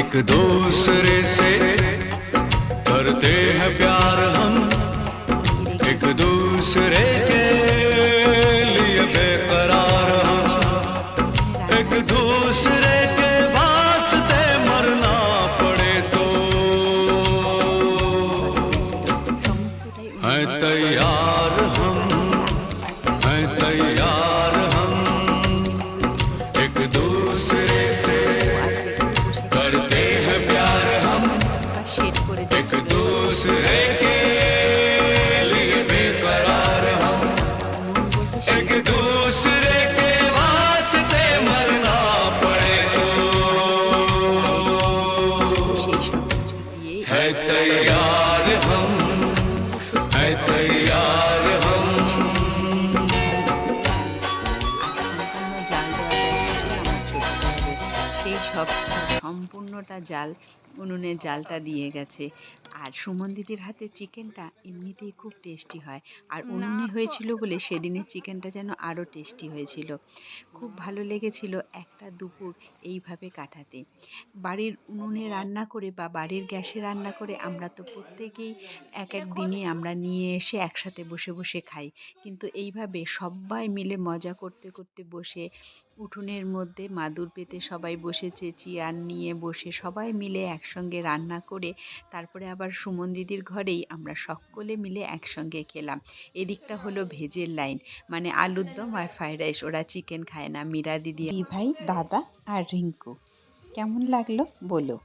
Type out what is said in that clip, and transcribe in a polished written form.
एक दूसरे से करते हैं प्यार हम, एक दूसरे के लिए बेकरार हम, एक दूसरे के वास्ते मरना पड़े तो हैं तैयार हम, हैं तैयार हम, एक दूसरे से करते हैं प्यार हम, एक दूसरे के लिए बेकरार हम, एक दूसरे के वास्ते मरना पड़े तो है तैयार हम, है तैयार हम। সেই সব সম্পূর্ণটা জাল উনুনে জালটা দিয়ে গেছে। আর সুমন দিদির হাতে চিকেনটা এমনিতেই খুব টেস্টি হয়, আর উনুনে হয়েছিল বলে সেদিনের চিকেনটা যেন আরও টেস্টি হয়েছিল। খুব ভালো লেগেছিল একটা দুপুর এইভাবে কাটাতে। বাড়ির উনুনে রান্না করে বা বাড়ির গ্যাসে রান্না করে আমরা তো প্রত্যেকেই এক এক দিনই আমরা নিয়ে এসে একসাথে বসে বসে খাই, কিন্তু এইভাবে সবাই মিলে মজা করতে করতে বসে উঠোনের মধ্যে মাদুর পেতে সবাই বসেছে, চেয়ার নিয়ে বসে সবাই মিলে একসঙ্গে রান্না করে তারপরে আবার সুমন দিদির ঘরেই আমরা সকলে মিলে একসঙ্গে খেলাম। এদিকটা হলো ভেজের লাইন, মানে আলুর দম আর ফ্রাইড রাইস। ওরা চিকেন খায় না, মীরা দিদি, ভাই, দাদা আর রিঙ্কু। কেমন লাগলো বলো।